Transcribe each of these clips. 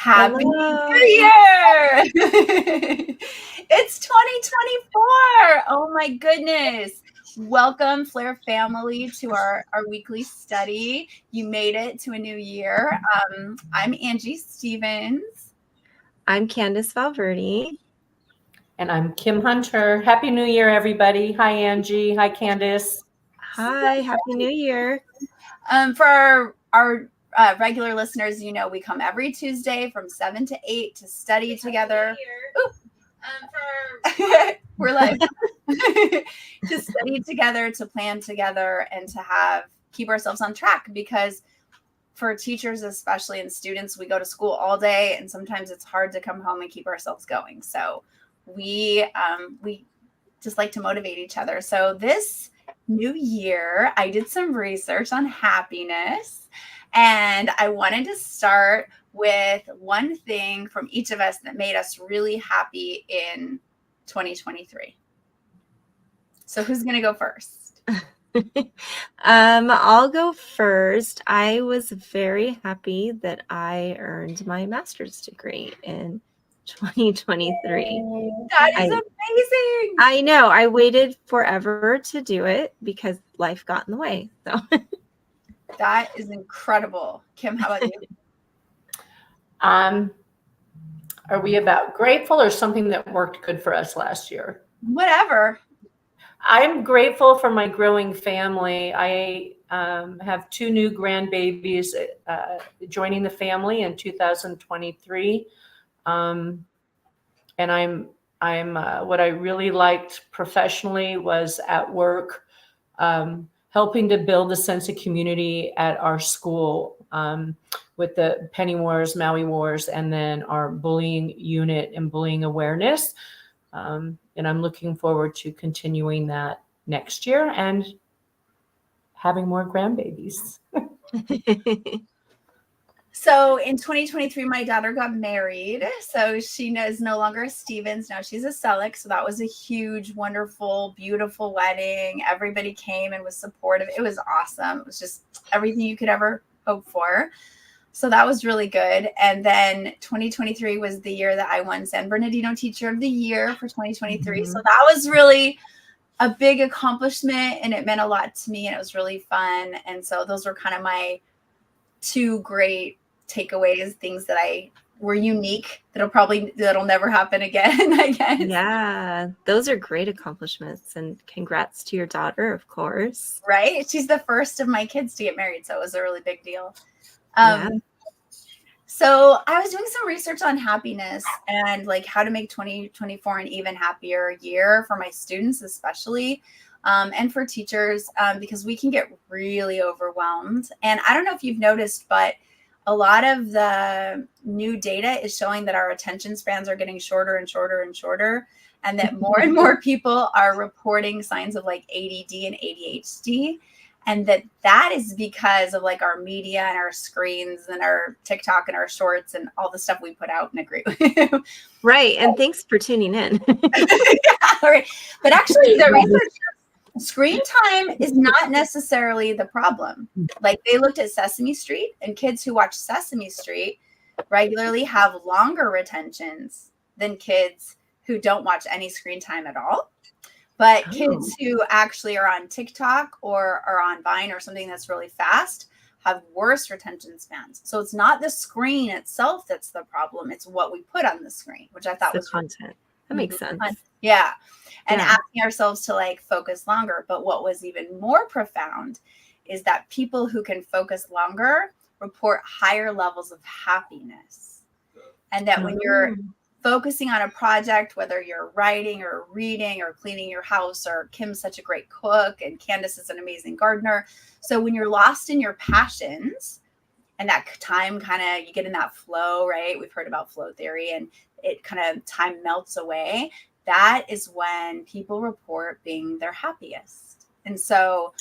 Happy Hello. New Year! It's 2024. Oh my goodness. Welcome, Flair family, to our weekly study. You made it to a new year. I'm Angie Stevens. I'm Candace Valverde. And I'm Kim Hunter. Happy New Year, everybody. Hi, Angie. Hi, Candace. Hi, Happy New Year. For our regular listeners, you know we come every Tuesday from 7 to 8 to study together. We're live. To study together, to plan together, and to keep ourselves on track, because for teachers especially and students, we go to school all day and sometimes it's hard to come home and keep ourselves going. So we just like to motivate each other. So this new year, I did some research on happiness, and I wanted to start with one thing from each of us that made us really happy in 2023. So who's going to go first? I'll go first. I was very happy that I earned my master's degree in 2023. That is amazing. I know. I waited forever to do it because life got in the way. So that is incredible. Kim, how about you? Are we about grateful or something that worked good for us last year? Whatever. I'm grateful for my growing family. I have two new grandbabies joining the family in 2023. And I'm what I really liked professionally was at work, helping to build a sense of community at our school with the Penny Wars, Maui Wars, and then our bullying unit and bullying awareness. And I'm looking forward to continuing that next year and having more grandbabies. So in 2023, my daughter got married. So she is no longer a Stevens. Now she's a Selleck. So that was a huge, wonderful, beautiful wedding. Everybody came and was supportive. It was awesome. It was just everything you could ever hope for. So that was really good. And then 2023 was the year that I won San Bernardino Teacher of the Year for 2023. Mm-hmm. So that was really a big accomplishment, and it meant a lot to me, and it was really fun. And so those were kind of my two great takeaways, things that were unique that'll never happen again, I guess. Yeah, those are great accomplishments, and congrats to your daughter, of course. Right? She's the first of my kids to get married, so it was a really big deal. Yeah. So I was doing some research on happiness and like how to make 2024 an even happier year for my students, especially, and for teachers, because we can get really overwhelmed. And I don't know if you've noticed, but a lot of the new data is showing that our attention spans are getting shorter and shorter and shorter, and that more and more people are reporting signs of like ADD and ADHD. And that is because of like our media and our screens and our TikTok and our shorts and all the stuff we put out and agree with. Right. And thanks for tuning in. Yeah, right. But actually the research, screen time is not necessarily the problem. Like they looked at Sesame Street, and kids who watch Sesame Street regularly have longer retentions than kids who don't watch any screen time at all. But kids who actually are on TikTok or are on Vine or something that's really fast have worse retention spans. So it's not the screen itself that's the problem. It's what we put on the screen, which I thought was content. That makes sense. Fun. Yeah. And asking ourselves to like focus longer. But what was even more profound is that people who can focus longer report higher levels of happiness. And that when you're focusing on a project, whether you're writing or reading or cleaning your house, or Kim's such a great cook and Candace is an amazing gardener. So when you're lost in your passions and that time kind of, you get in that flow, right? We've heard about flow theory, and it kind of time melts away. That is when people report being their happiest. And so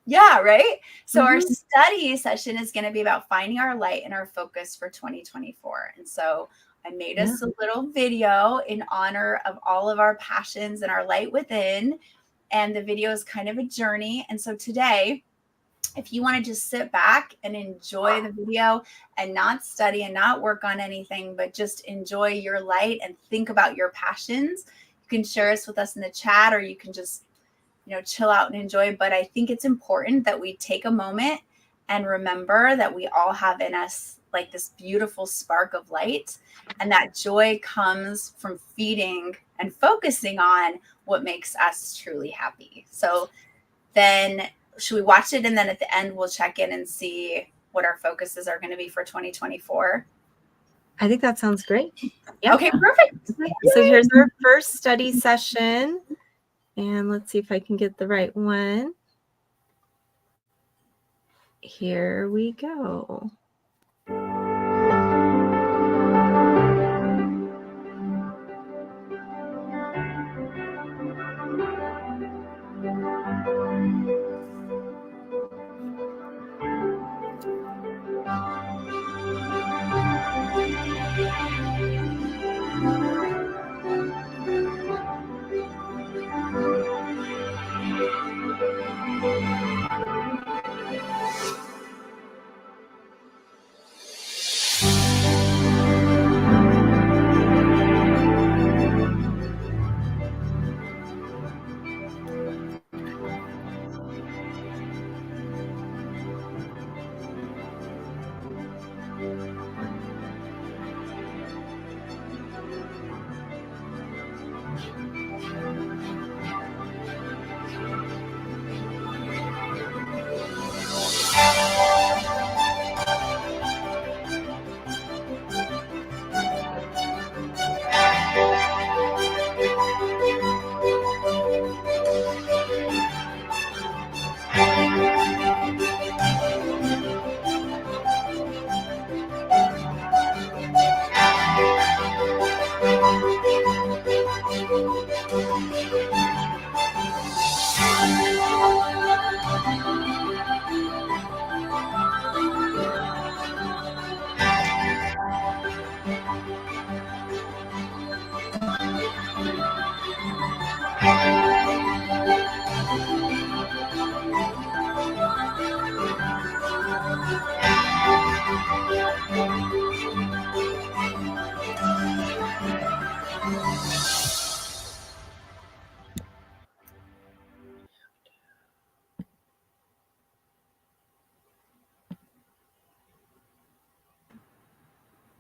yeah, right? So our study session is going to be about finding our light and our focus for 2024. And so I made us a little video in honor of all of our passions and our light within. And the video is kind of a journey. And so today if you want to just sit back and enjoy the video and not study and not work on anything, but just enjoy your light and think about your passions, you can share this with us in the chat, or you can just, chill out and enjoy. But I think it's important that we take a moment and remember that we all have in us like this beautiful spark of light, and that joy comes from feeding and focusing on what makes us truly happy. So then should we watch it, and then at the end we'll check in and see what our focuses are going to be for 2024? I think that sounds great. Yeah. Okay, perfect. So here's our first study session, and let's see if I can get the right one. Here we go.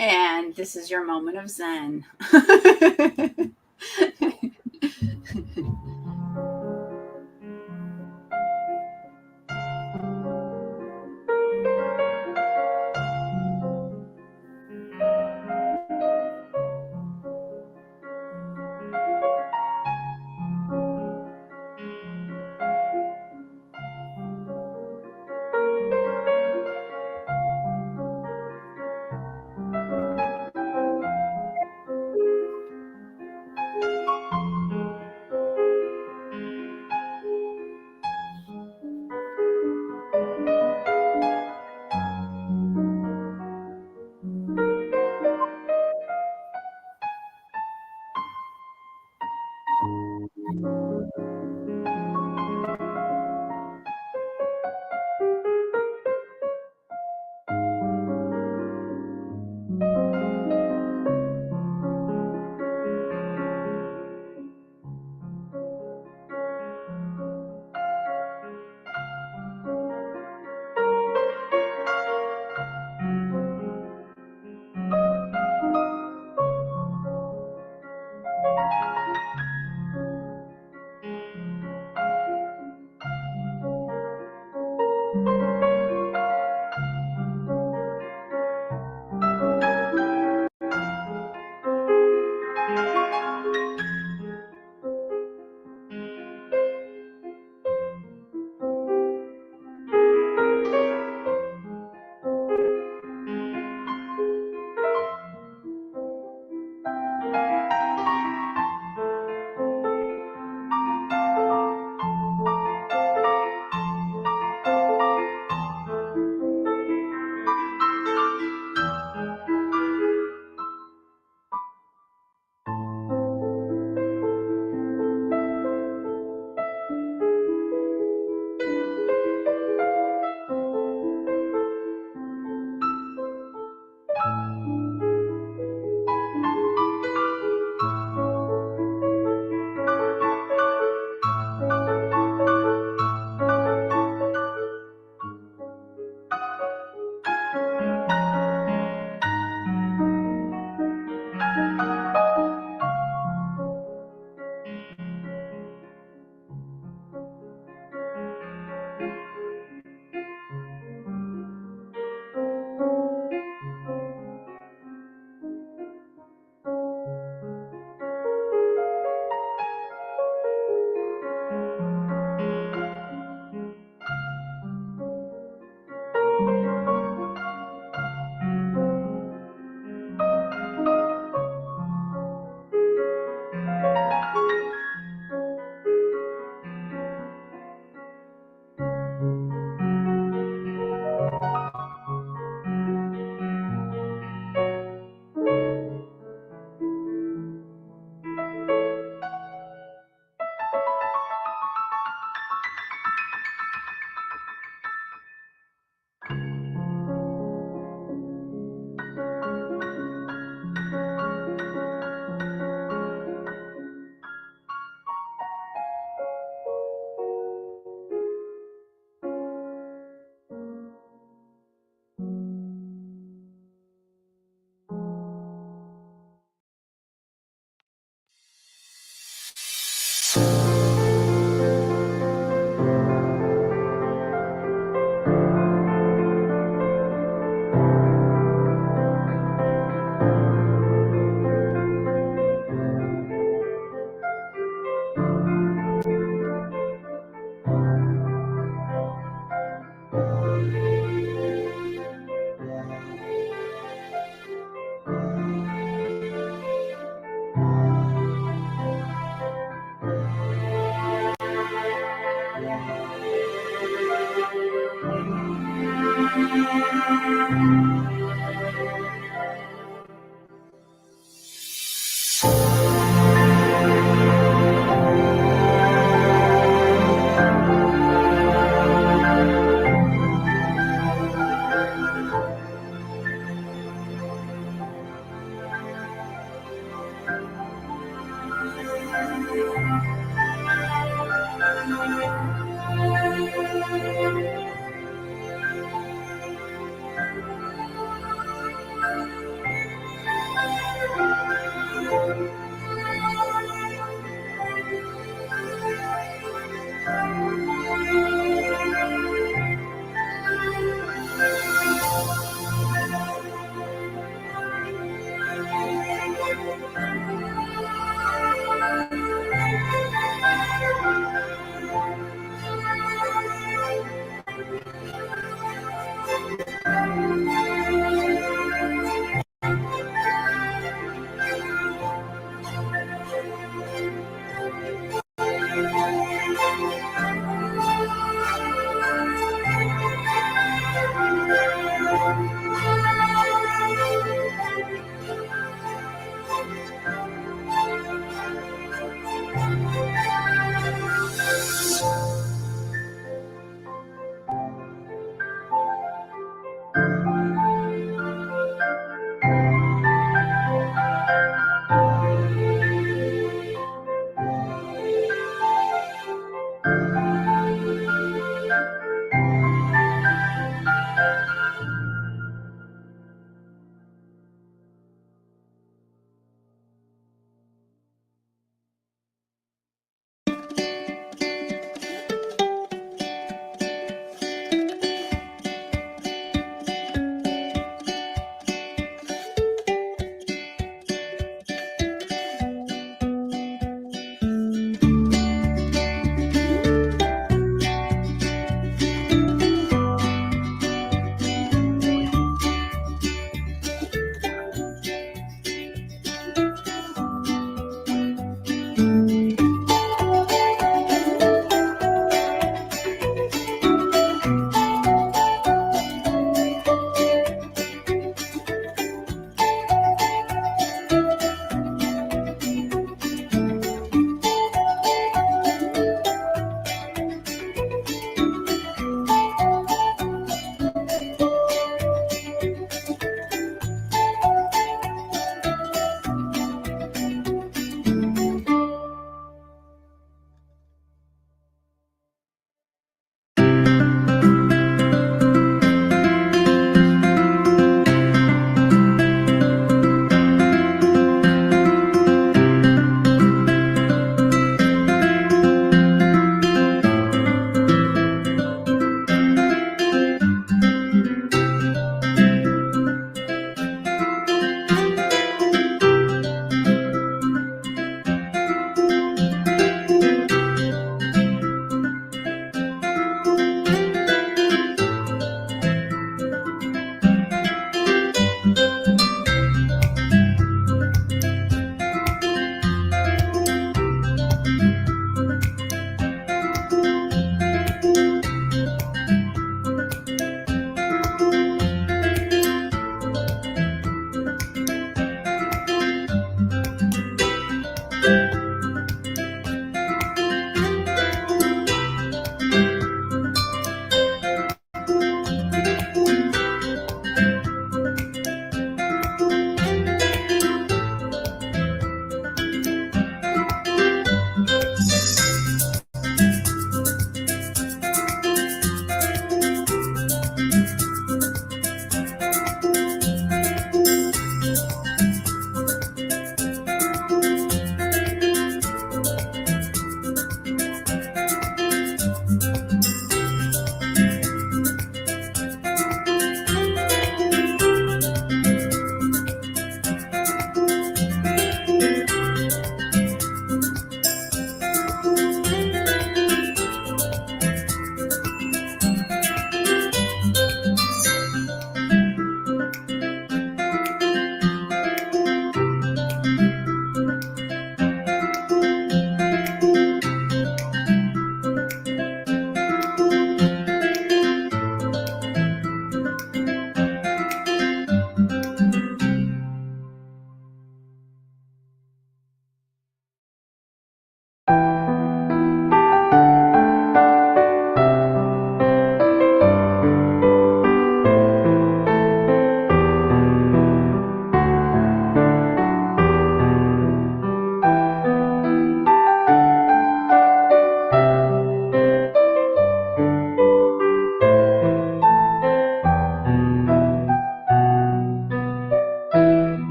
And this is your moment of Zen.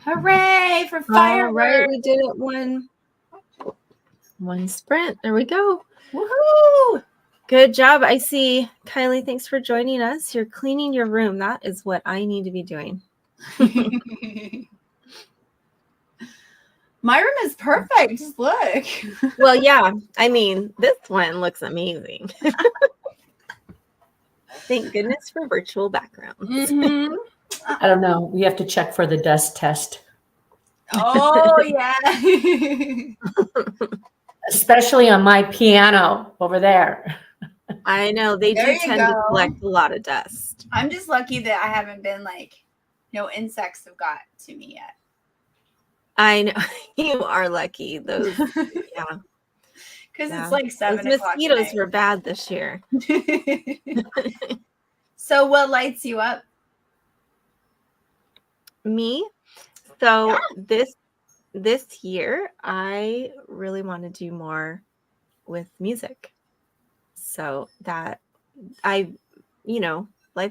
Hooray for All fireworks! right, we did it one sprint. There we go. Woohoo! Good job. I see. Kylie, thanks for joining us. You're cleaning your room. That is what I need to be doing. My room is perfect. Just look. Well, yeah. I mean, this one looks amazing. Thank goodness for virtual backgrounds. Mm-hmm. I don't know. We have to check for the dust test. Oh, yeah. Especially on my piano over there. I know. They There do you tend to go. collect a lot of dust. I'm just lucky that I haven't been like, no insects have got to me yet. I know. You are lucky. Those, yeah. Because Yeah. it's like 7 Those o'clock. mosquitoes were bad this year. So what lights you up? Me? So this year, I really want to do more with music. So that life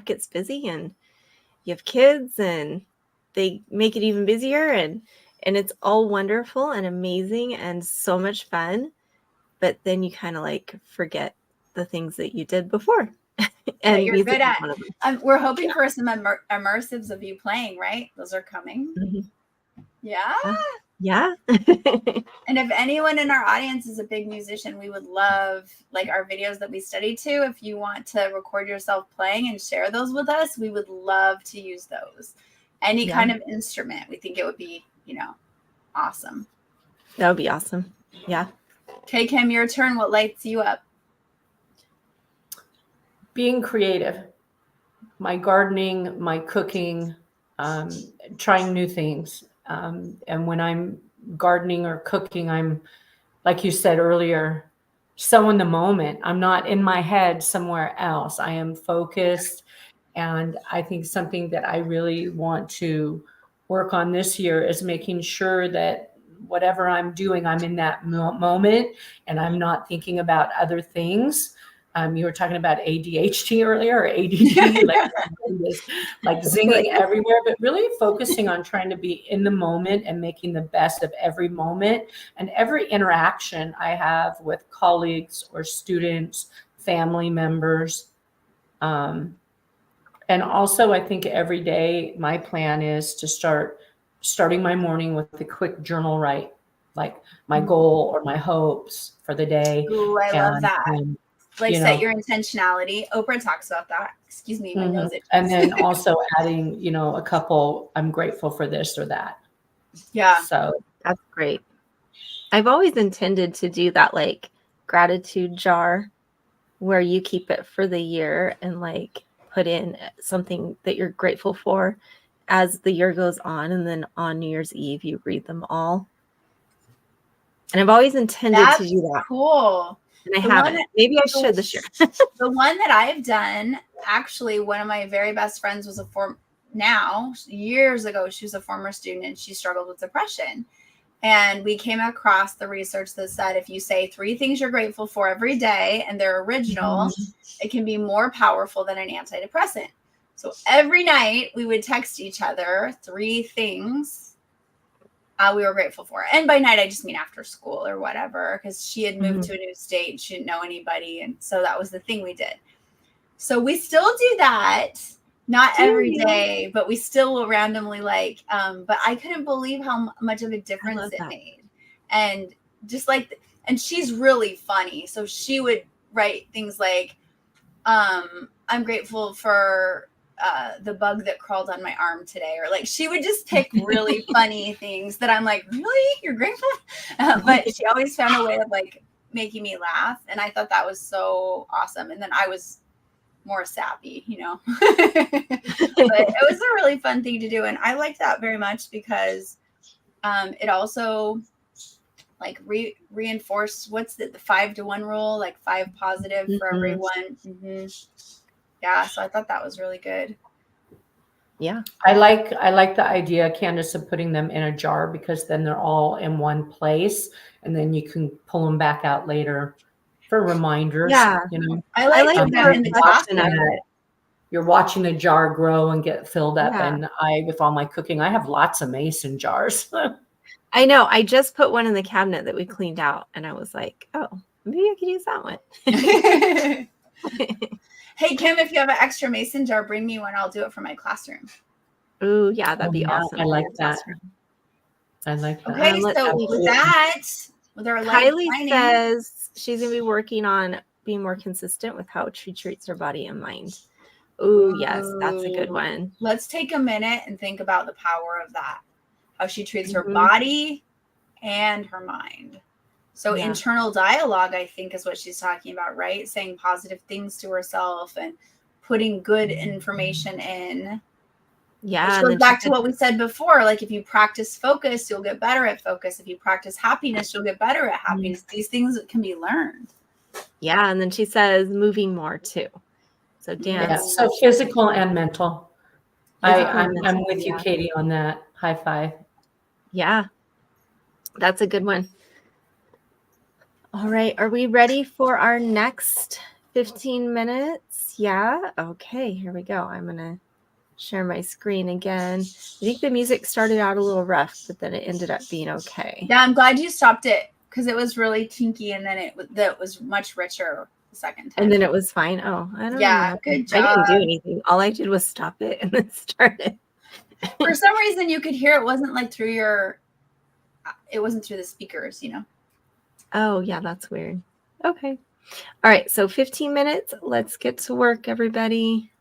gets busy and you have kids and they make it even busier and it's all wonderful and amazing and so much fun. But then you kind of like forget the things that you did before. And that you're music good is at. one of them. We're hoping for some immersives of you playing, right? Those are coming. Mhm. Yeah. Yeah. And if anyone in our audience is a big musician, we would love like our videos that we study to. If you want to record yourself playing and share those with us, we would love to use those. Any kind of instrument. We think it would be, awesome. That would be awesome. Yeah. Okay, Kim, your turn. What lights you up? Being creative. My gardening, my cooking, trying new things. And when I'm gardening or cooking, I'm, like you said earlier, so in the moment. I'm not in my head somewhere else. I am focused. And I think something that I really want to work on this year is making sure that whatever I'm doing, I'm in that moment and I'm not thinking about other things. You were talking about ADHD earlier, or ADD, like zinging everywhere, but really focusing on trying to be in the moment and making the best of every moment and every interaction I have with colleagues or students, family members. And also, I think every day my plan is to starting my morning with a quick journal write, like my goal or my hopes for the day. Ooh, I love that. Set your intentionality. Oprah talks about that. Excuse me, my nose itches. And then also adding, a couple, I'm grateful for this or that. Yeah. So that's great. I've always intended to do that like gratitude jar where you keep it for the year and like put in something that you're grateful for as the year goes on. And then on New Year's Eve, you read them all. And I've always intended to do that. Cool. And I haven't. Maybe I should this year. The one that I've done, actually, one of my very best friends was years ago, she was a former student and she struggled with depression. And we came across the research that said if you say 3 things you're grateful for every day and they're original, it can be more powerful than an antidepressant. So every night we would text each other 3 things we were grateful for. And by night, I just mean after school or whatever, because she had moved to a new state. She didn't know anybody. And so that was the thing we did. So we still do that. Not every day, but we still will randomly but I couldn't believe how much of a difference it made. And just and she's really funny. So she would write things like, I'm grateful for the bug that crawled on my arm today, or like she would just pick really funny things that I'm like, really, you're grateful? But she always found a way of like making me laugh, and I thought that was so awesome. And then I was more sappy, you know. But it was a really fun thing to do, and I liked that very much because it also like reinforced what's the 5-to-1 rule, like 5 positive for everyone. Yeah, so I thought that was really good. Yeah, I like the idea, Candace, of putting them in a jar, because then they're all in one place, and then you can pull them back out later for reminders. Yeah. You know, I like the that in the reflection of classroom. it. you're watching the jar grow and get filled up. Yeah. And with all my cooking, I have lots of mason jars. I know. I just put one in the cabinet that we cleaned out, and I was like, oh, maybe I could use that one. Hey, Kim, if you have an extra mason jar, bring me one. I'll do it for my classroom. Ooh, yeah, that'd be awesome. I like that. I like that. Okay, so with that, with our Kylie says she's going to be working on being more consistent with how she treats her body and mind. Ooh, yes, that's a good one. Let's take a minute and think about the power of that. How she treats her body and her mind. So internal dialogue, I think, is what she's talking about, right? Saying positive things to herself and putting good information in. Yeah. Which goes back to what we said before. Like, if you practice focus, you'll get better at focus. If you practice happiness, you'll get better at happiness. These things can be learned. Yeah. And then she says moving more too. So dance. Yeah, so physical and mental. I'm with you, Katie, on that. High five. Yeah. That's a good one. All right. Are we ready for our next 15 minutes? Yeah. Okay. Here we go. I'm going to share my screen again. I think the music started out a little rough, but then it ended up being okay. Yeah, I'm glad you stopped it, because it was really tinky, and then it was much richer the second time. And then it was fine. Oh, I don't know. Yeah, good job. I didn't do anything. All I did was stop it and then start it. For some reason, you could hear it wasn't like it wasn't through the speakers, you know? Oh, yeah, that's weird. Okay. All right. So 15 minutes. Let's get to work, everybody.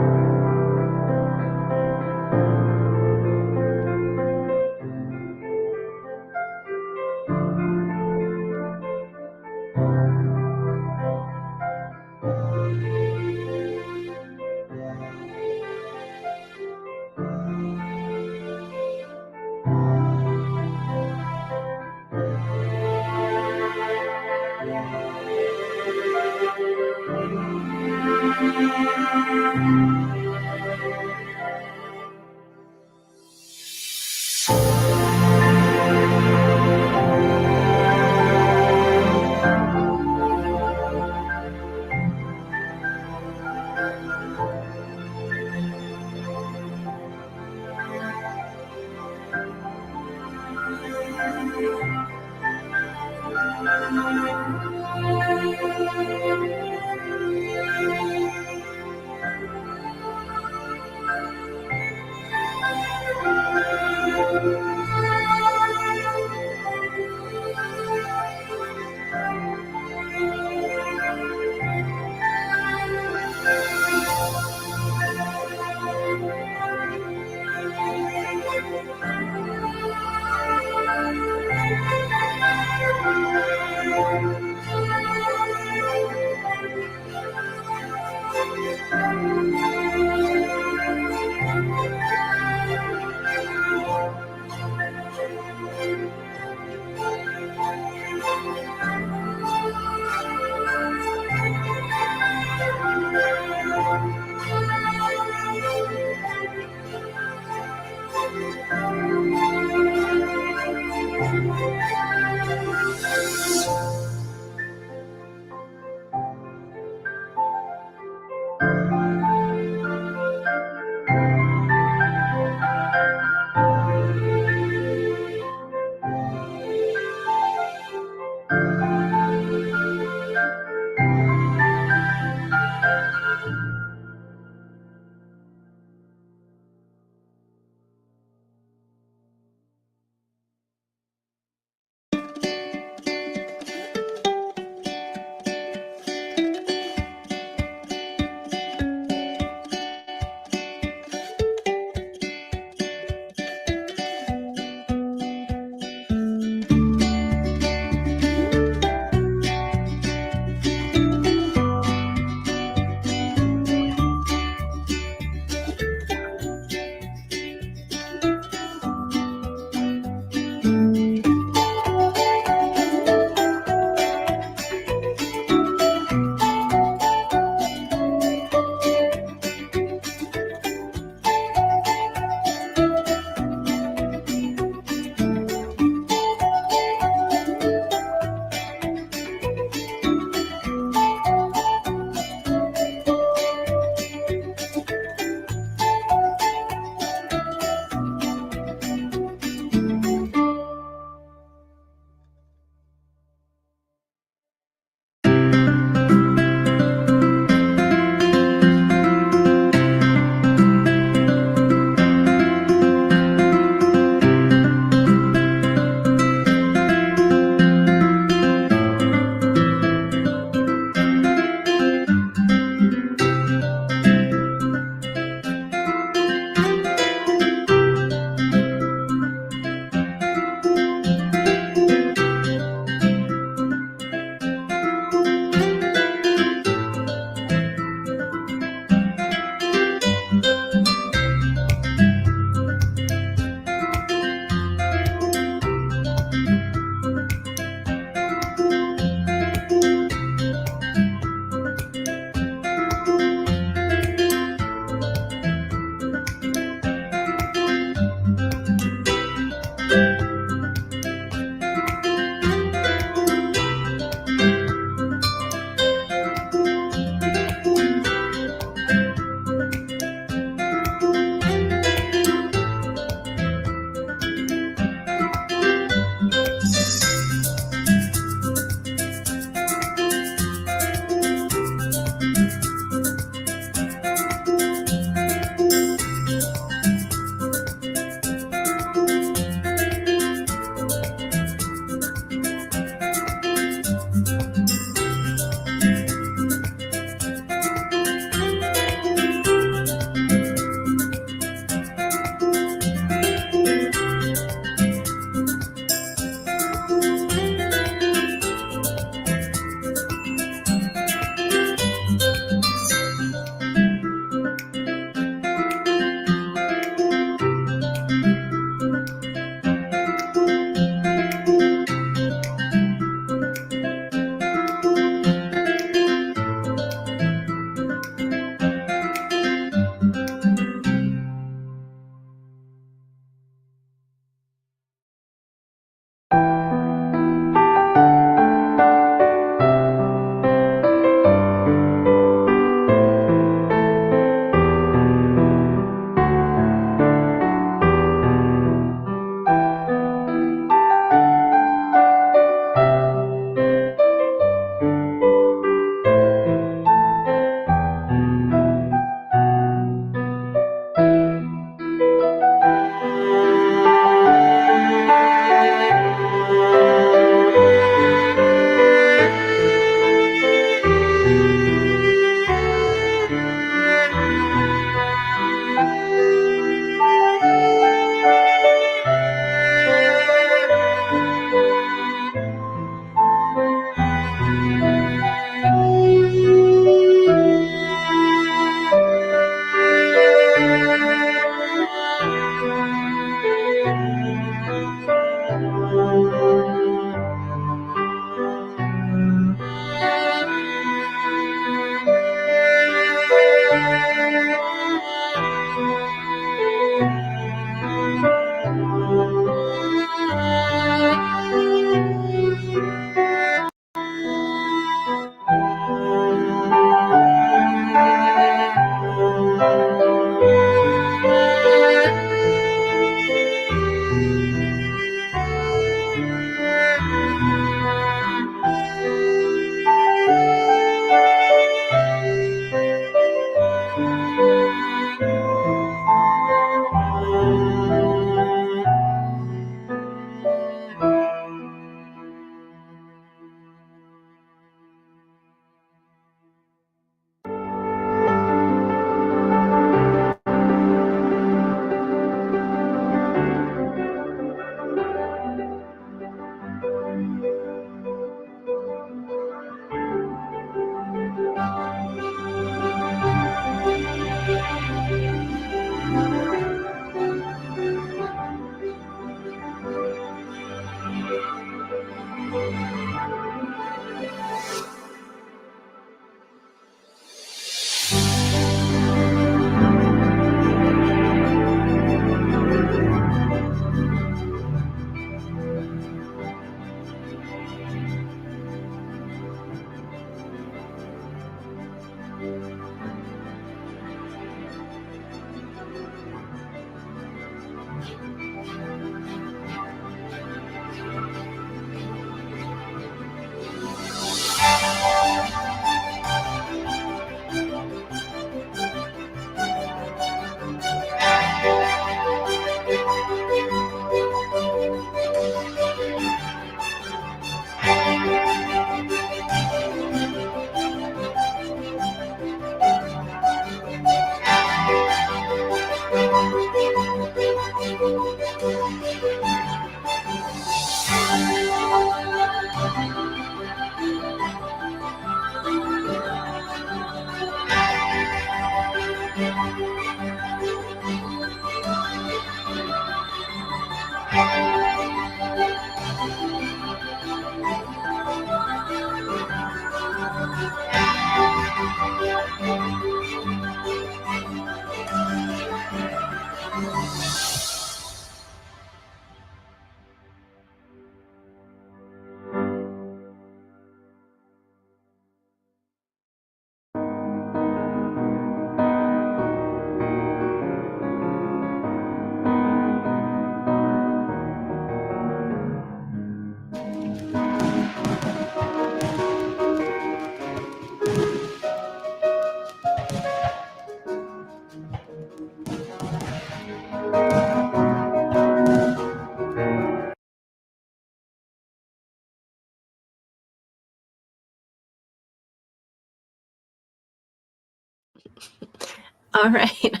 All right.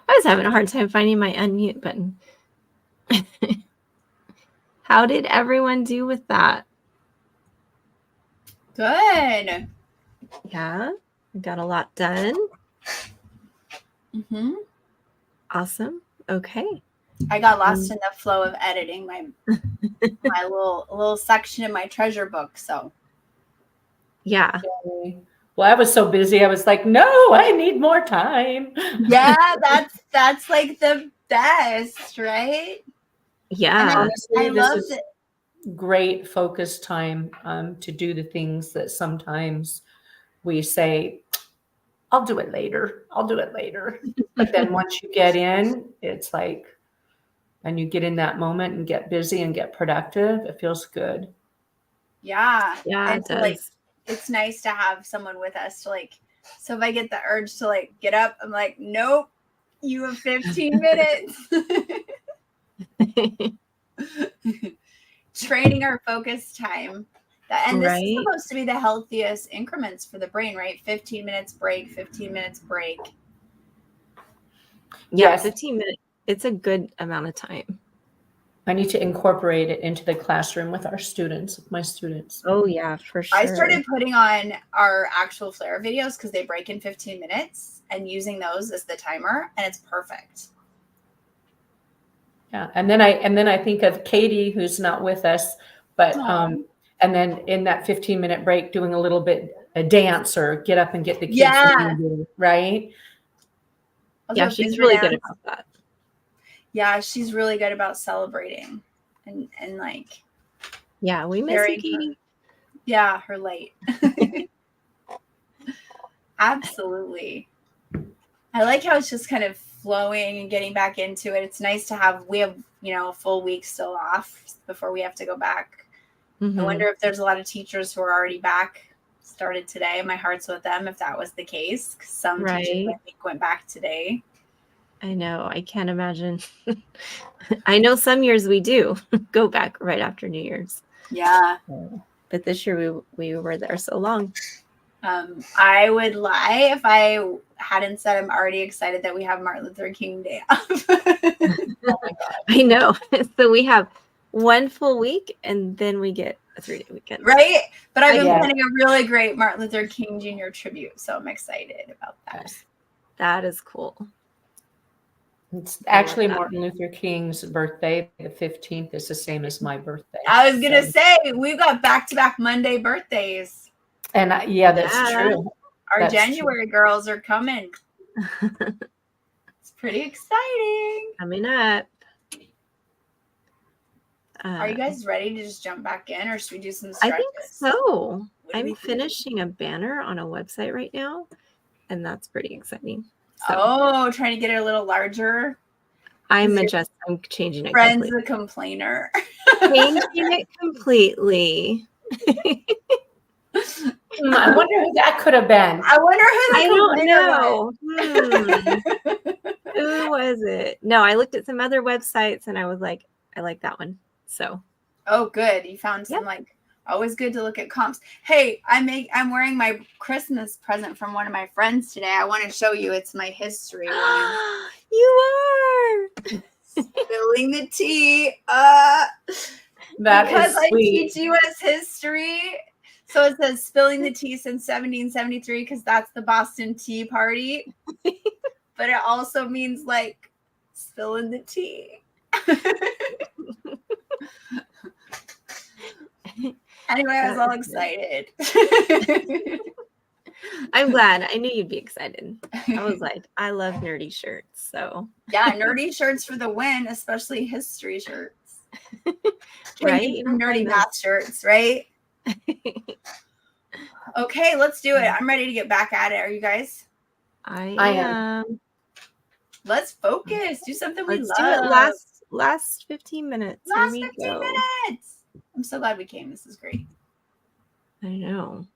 I was having a hard time finding my unmute button. How did everyone do with that? Good. Yeah, we got a lot done. Mm-hmm. Awesome. Okay. I got lost in the flow of editing my little section in my treasure book. So Yeah. Well, I was so busy. I was like, no, I need more time. yeah, that's like the best, right? Yeah. Honestly, I this loved is it. great focus time to do the things that sometimes we say, I'll do it later. I'll do it later. But then once you get in, it's like, and you get in that moment and get busy and get productive, it feels good. Yeah. Yeah, And it to, like, does. it's nice to have someone with us to like, so if I get the urge to like get up, I'm like, nope, you have 15 minutes. Training our focus time. And this is Right. supposed to be the healthiest increments for the brain, right? 15 minutes break, 15 minutes break. Yeah, Yes. 15 minutes. It's a good amount of time. I need to incorporate it into the classroom with our students, with my students. Oh, yeah, for sure. I started putting on our actual flare videos because they break in 15 minutes and using those as the timer, and it's perfect. Yeah, and then I think of Katie, who's not with us, but and then in that 15-minute break, doing a little bit a dance or get up and get the kids, Yeah, right? Yeah, she's really good about that. Yeah, she's really good about celebrating and like. Yeah, we miss you, Katie. Yeah, her late. Absolutely. I like how it's just kind of flowing and getting back into it. It's nice to have, we have, a full week still off before we have to go back. Mm-hmm. I wonder if there's a lot of teachers who are already back, started today. My heart's with them if that was the case. Some teachers, I think, went back today. I know. I can't imagine. I know some years we do go back right after New Year's. Yeah. But this year we were there so long. I would lie if I hadn't said I'm already excited that we have Martin Luther King Day off. Oh my God. I know. So we have one full week and then we get a 3-day weekend. Right? But I've been planning a really great Martin Luther King Jr. tribute. So I'm excited about that. Yes. That is cool. It's actually Martin Luther King's birthday. The 15th is the same as my birthday. I was going to say, we've got back-to-back Monday birthdays. And that's true. Our January girls are coming. It's pretty exciting. Coming up. Are you guys ready to just jump back in or should we do some stretches? I think so. I'm finishing a banner on a website right now, and that's pretty exciting. So, trying to get it a little larger. I'm changing it. Friends the complainer. Changing it completely. I wonder who that could have been. I wonder who I don't know. Who was it? No, I looked at some other websites and I was like, I like that one. So. Oh, good. You found some always good to look at comps. Hey, I'm wearing my Christmas present from one of my friends today. I want to show you. It's my history one. You are spilling the tea. Because I teach U.S. history. So it says spilling the tea since 1773 because that's the Boston Tea Party. But it also means like spilling the tea. Anyway, I was all excited. I'm glad. I knew you'd be excited. I was like, I love nerdy shirts. So yeah, nerdy shirts for the win, especially history shirts. Right? Nerdy math shirts, right? Okay, let's do it. I'm ready to get back at it. Are you guys? I am. Let's focus. Do something we love. Do it last 15 minutes. Last 15 minutes. I'm so glad we came. This is great. I know.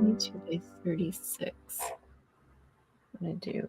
22 by 36. I'm going to do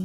う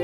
ん。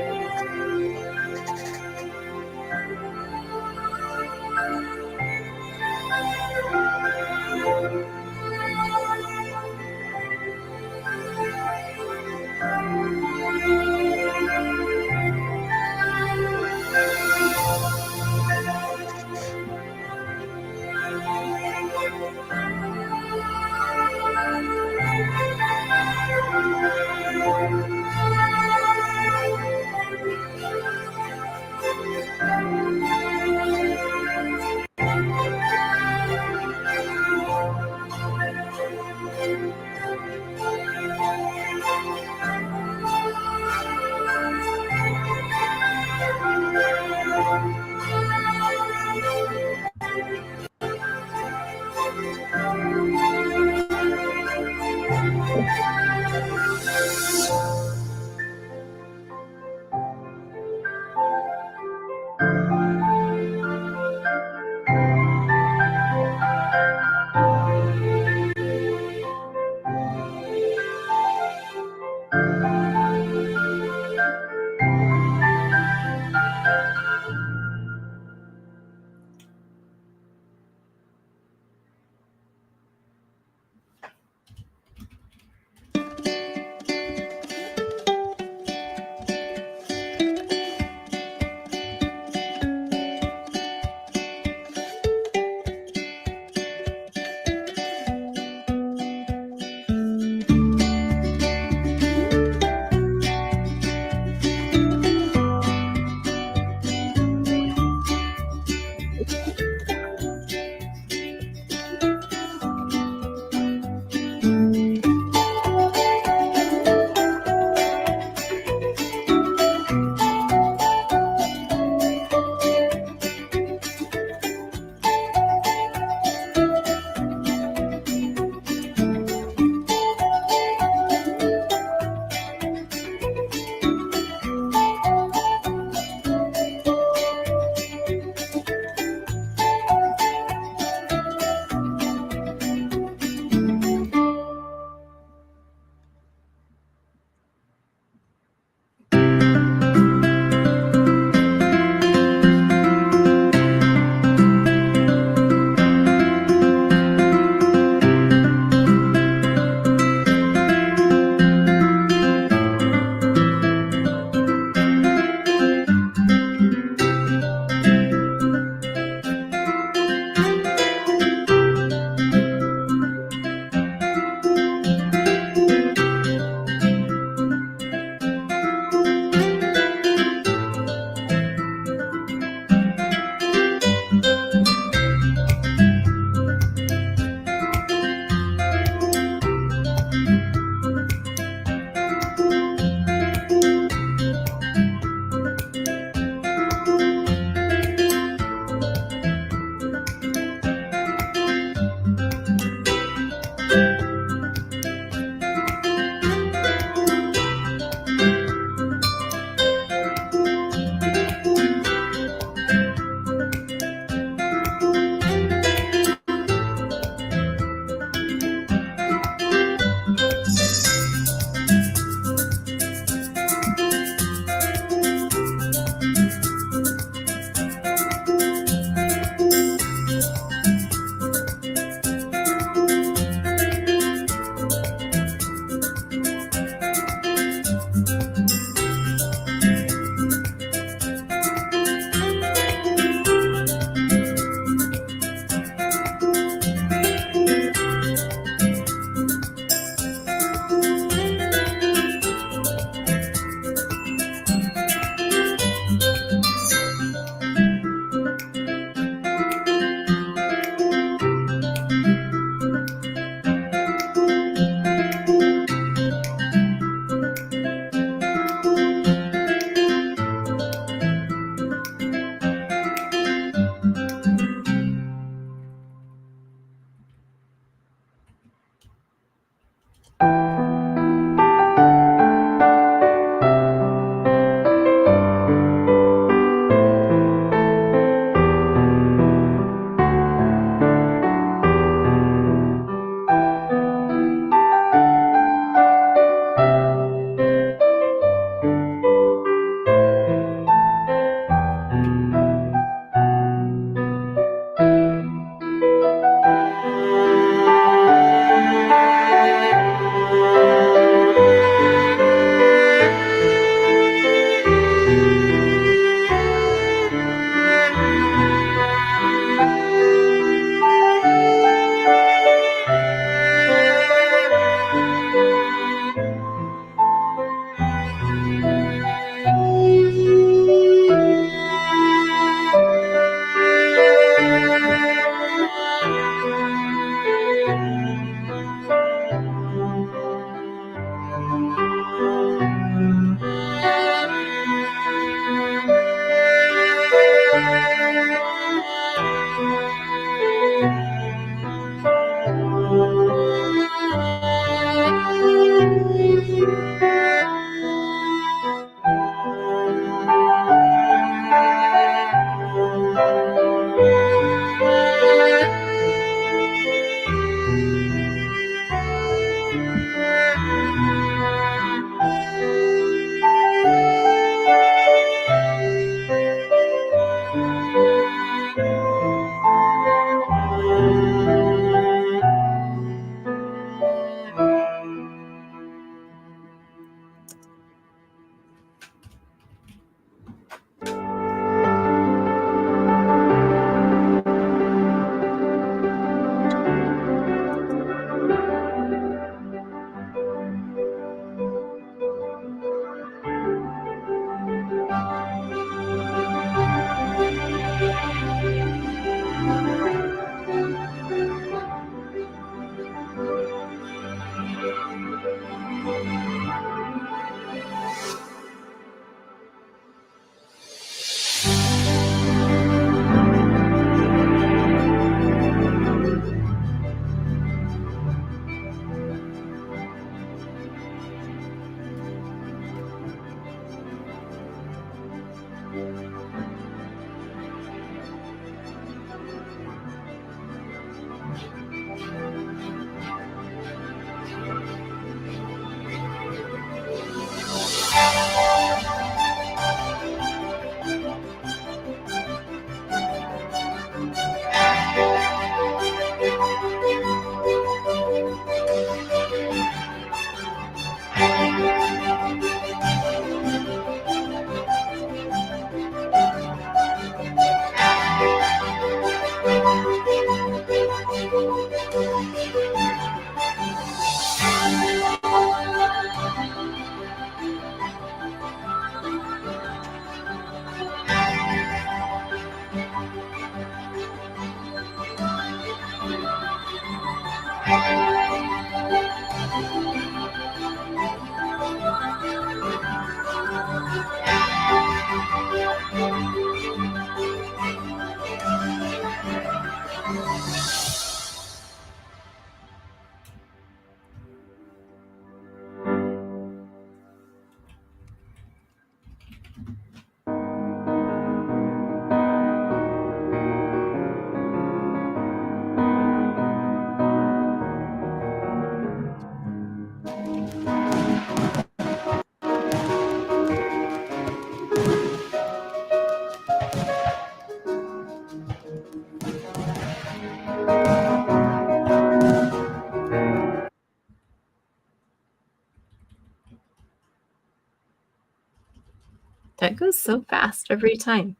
That goes so fast every time.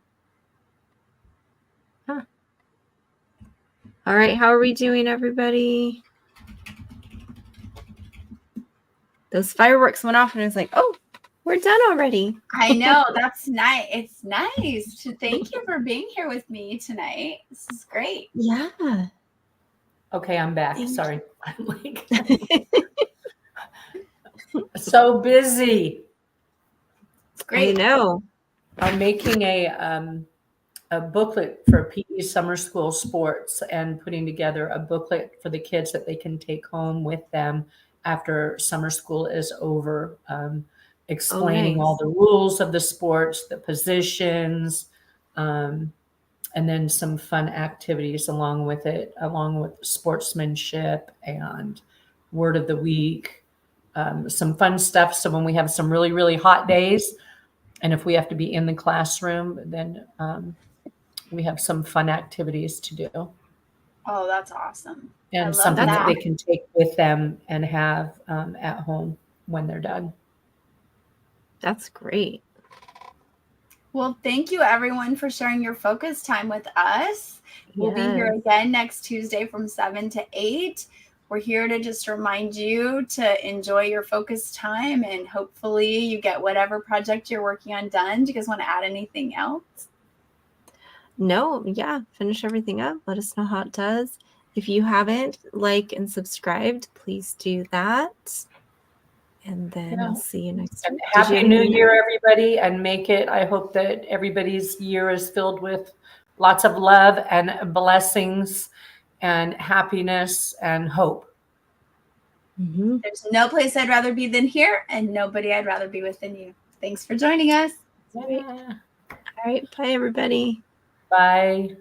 Huh. All right, how are we doing, everybody? Those fireworks went off and I was like, oh, we're done already. I know, that's nice. It's nice to thank you for being here with me tonight. This is great. Yeah. Okay, I'm back. Thank Sorry. I'm like so busy. It's great. I know. I'm making a booklet for PE summer school sports and putting together a booklet for the kids that they can take home with them after summer school is over, explaining all the rules of the sports, the positions, and then some fun activities along with it, along with sportsmanship and word of the week, some fun stuff. So when we have some really, really hot days, and if we have to be in the classroom, then we have some fun activities to do. Oh, that's awesome. And something that they can take with them and have at home when they're done. That's great. Well, thank you everyone for sharing your focus time with us. We'll be here again next Tuesday from 7 to 8. We're here to just remind you to enjoy your focus time, and hopefully you get whatever project you're working on done. Do you guys want to add anything else? No, yeah, finish everything up. Let us know how it does. If you haven't liked and subscribed, please do that. And then I'll see you next week. Happy New Year, everybody, and make it. I hope that everybody's year is filled with lots of love and blessings and happiness and hope. Mm-hmm. There's no place I'd rather be than here, and nobody I'd rather be with than you. Thanks for joining us. Yeah. All right. Bye, everybody. Bye.